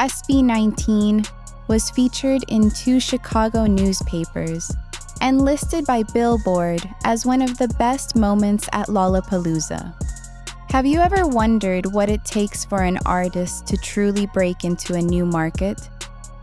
SB19 was featured in 2 Chicago newspapers and listed by Billboard as one of the best moments at Lollapalooza. Have you ever wondered what it takes for an artist to truly break into a new market?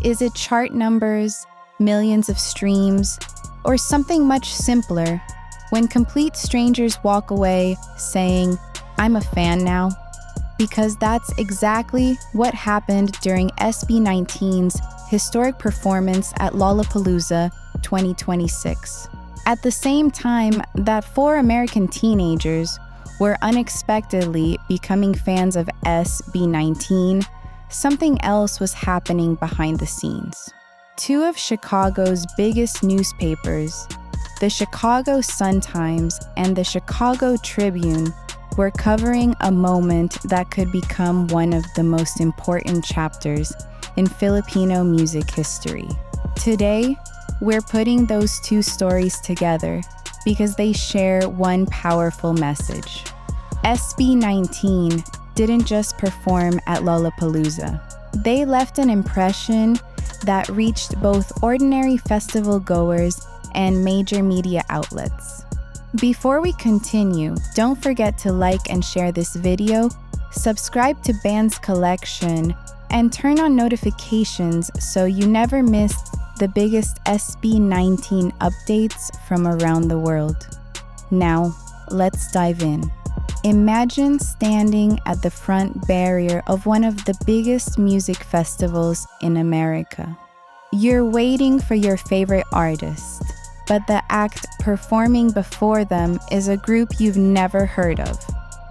Is it chart numbers, millions of streams, or something much simpler, when complete strangers walk away saying, "I'm a fan now"? Because that's exactly what happened during SB19's historic performance at Lollapalooza 2026. At the same time that 4 American teenagers were unexpectedly becoming fans of SB19, something else was happening behind the scenes. 2 of Chicago's biggest newspapers, the Chicago Sun-Times and the Chicago Tribune, were covering a moment that could become one of the most important chapters in Filipino music history. Today, we're putting those 2 stories together because they share one powerful message. SB19 didn't just perform at Lollapalooza. They left an impression that reached both ordinary festival goers and major media outlets. Before we continue, don't forget to like and share this video, subscribe to Band's Collection, and turn on notifications so you never miss the biggest SB19 updates from around the world. Now, let's dive in. Imagine standing at the front barrier of one of the biggest music festivals in America. You're waiting for your favorite artist, but the act performing before them is a group you've never heard of.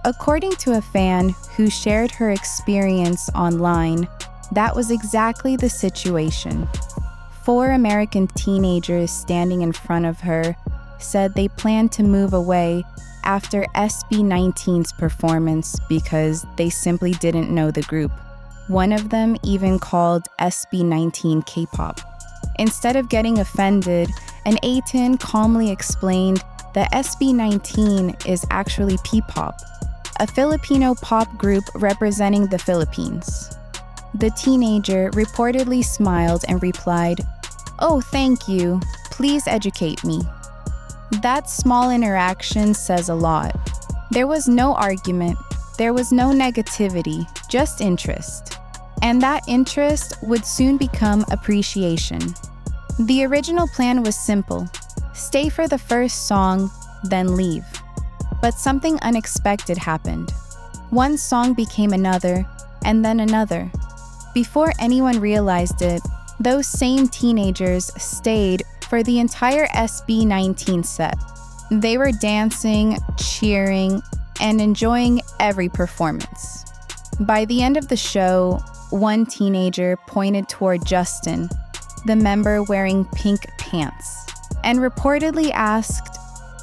According to a fan who shared her experience online, that was exactly the situation. 4 American teenagers standing in front of her said they planned to move away after SB19's performance because they simply didn't know the group. One of them even called SB19 K-pop. Instead of getting offended, an A-10 calmly explained that SB19 is actually Ppop, a Filipino pop group representing the Philippines. The teenager reportedly smiled and replied, "Oh, thank you. Please educate me." That small interaction says a lot. There was no argument, there was no negativity, just interest. And that interest would soon become appreciation. The original plan was simple: stay for the first song, then leave. But something unexpected happened. One song became another, and then another. Before anyone realized it, those same teenagers stayed for the entire SB19 set. They were dancing, cheering, and enjoying every performance. By the end of the show, one teenager pointed toward Justin, the member wearing pink pants, and reportedly asked,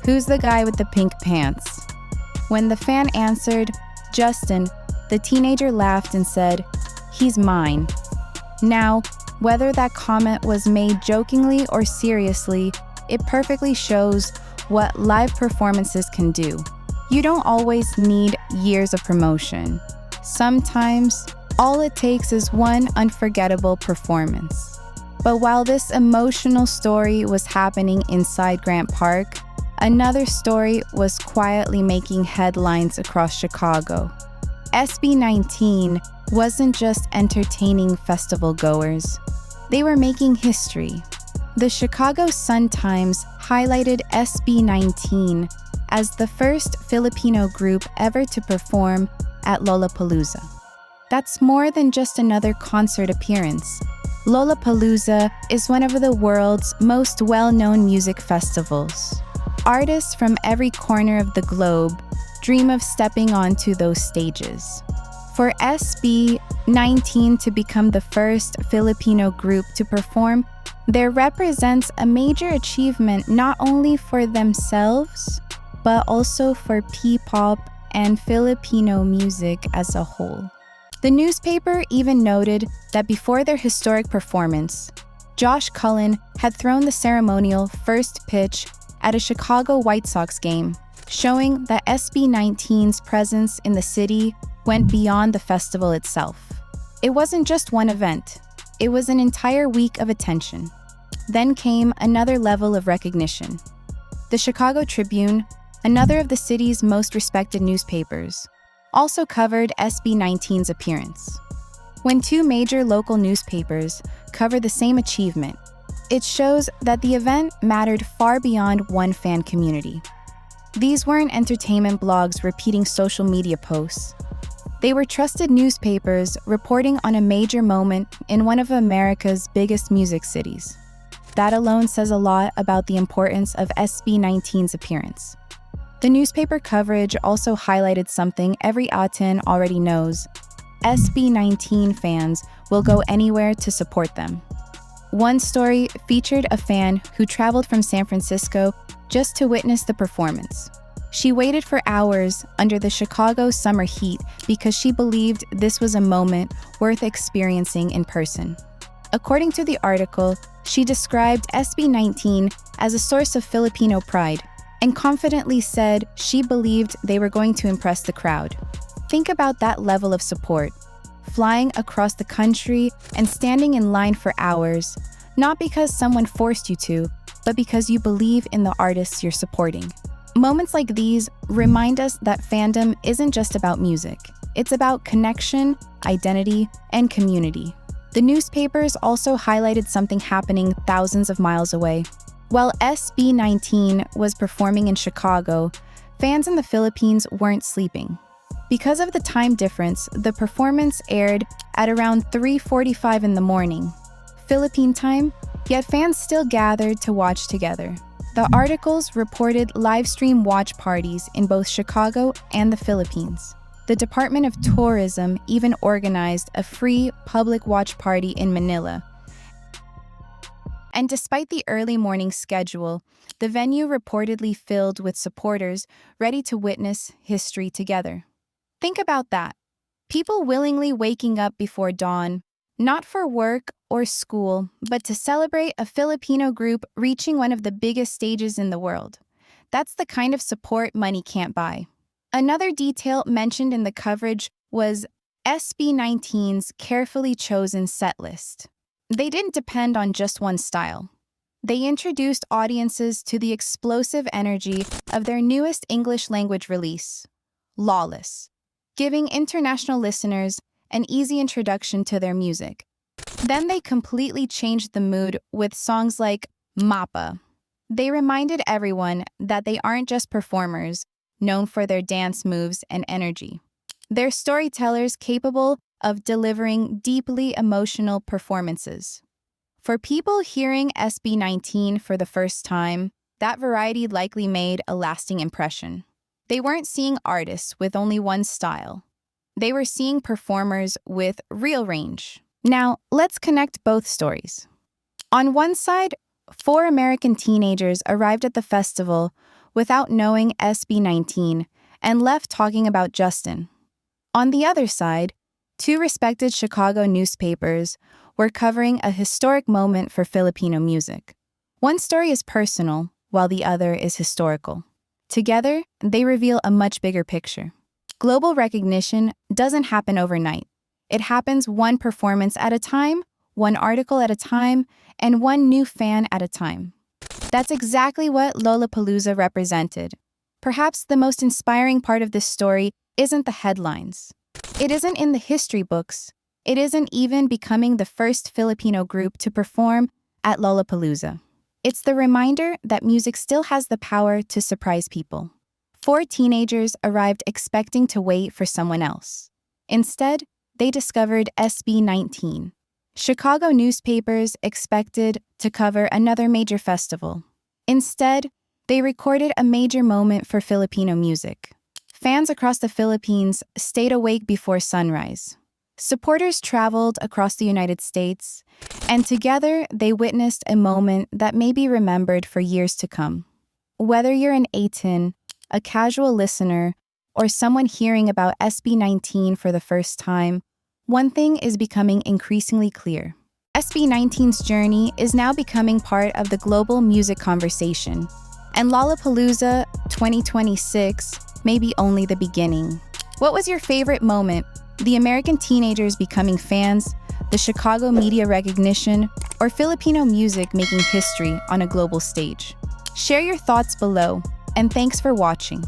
"Who's the guy with the pink pants?" When the fan answered, "Justin," the teenager laughed and said, "He's mine." Now, whether that comment was made jokingly or seriously, it perfectly shows what live performances can do. You don't always need years of promotion. Sometimes, all it takes is one unforgettable performance. But while this emotional story was happening inside Grant Park, another story was quietly making headlines across Chicago. SB19 wasn't just entertaining festival goers. They were making history. The Chicago Sun-Times highlighted SB19 as the first Filipino group ever to perform at Lollapalooza. That's more than just another concert appearance. Lollapalooza is one of the world's most well-known music festivals. Artists from every corner of the globe dream of stepping onto those stages. For SB19 to become the first Filipino group to perform, there represents a major achievement not only for themselves, but also for Ppop and Filipino music as a whole. The newspaper even noted that before their historic performance, Josh Cullen had thrown the ceremonial first pitch at a Chicago White Sox game, showing that SB19's presence in the city went beyond the festival itself. It wasn't just one event. It was an entire week of attention. Then came another level of recognition. The Chicago Tribune, another of the city's most respected newspapers, also covered SB19's appearance. When two major local newspapers cover the same achievement, it shows that the event mattered far beyond one fan community. These weren't entertainment blogs repeating social media posts. They were trusted newspapers reporting on a major moment in one of America's biggest music cities. That alone says a lot about the importance of SB19's appearance. The newspaper coverage also highlighted something every Aten already knows. SB19 fans will go anywhere to support them. One story featured a fan who traveled from San Francisco just to witness the performance. She waited for hours under the Chicago summer heat because she believed this was a moment worth experiencing in person. According to the article, she described SB19 as a source of Filipino pride and confidently said she believed they were going to impress the crowd. Think about that level of support. Flying across the country and standing in line for hours, not because someone forced you to, but because you believe in the artists you're supporting. Moments like these remind us that fandom isn't just about music. It's about connection, identity, and community. The newspapers also highlighted something happening thousands of miles away. While SB19 was performing in Chicago, fans in the Philippines weren't sleeping. Because of the time difference, the performance aired at around 3:45 in the morning, Philippine time, yet fans still gathered to watch together. The articles reported live stream watch parties in both Chicago and the Philippines. The Department of Tourism even organized a free public watch party in Manila. And despite the early morning schedule, the venue reportedly filled with supporters ready to witness history together. Think about that. People willingly waking up before dawn, not for work or school, but to celebrate a Filipino group reaching one of the biggest stages in the world. That's the kind of support money can't buy. Another detail mentioned in the coverage was SB19's carefully chosen set list. They didn't depend on just one style. They introduced audiences to the explosive energy of their newest English language release, Lawless, giving international listeners an easy introduction to their music. Then they completely changed the mood with songs like Mappa. They reminded everyone that they aren't just performers, known for their dance moves and energy. They're storytellers capable of delivering deeply emotional performances. For people hearing SB19 for the first time, that variety likely made a lasting impression. They weren't seeing artists with only one style. They were seeing performers with real range. Now, let's connect both stories. On one side, 4 American teenagers arrived at the festival without knowing SB19 and left talking about Justin. On the other side, 2 respected Chicago newspapers were covering a historic moment for Filipino music. One story is personal, while the other is historical. Together, they reveal a much bigger picture. Global recognition doesn't happen overnight. It happens one performance at a time, one article at a time, and one new fan at a time. That's exactly what Lollapalooza represented. Perhaps the most inspiring part of this story isn't the headlines. It isn't in the history books. It isn't even becoming the first Filipino group to perform at Lollapalooza. It's the reminder that music still has the power to surprise people. 4 teenagers arrived expecting to wait for someone else. Instead, they discovered SB19. Chicago newspapers expected to cover another major festival. Instead, they recorded a major moment for Filipino music. Fans across the Philippines stayed awake before sunrise. Supporters traveled across the United States, and together they witnessed a moment that may be remembered for years to come. Whether you're an Aten, a casual listener, or someone hearing about SB19 for the first time, one thing is becoming increasingly clear. SB19's journey is now becoming part of the global music conversation, and Lollapalooza 2026 may be only the beginning. What was your favorite moment? The American teenagers becoming fans, the Chicago media recognition, or Filipino music making history on a global stage? Share your thoughts below, and thanks for watching.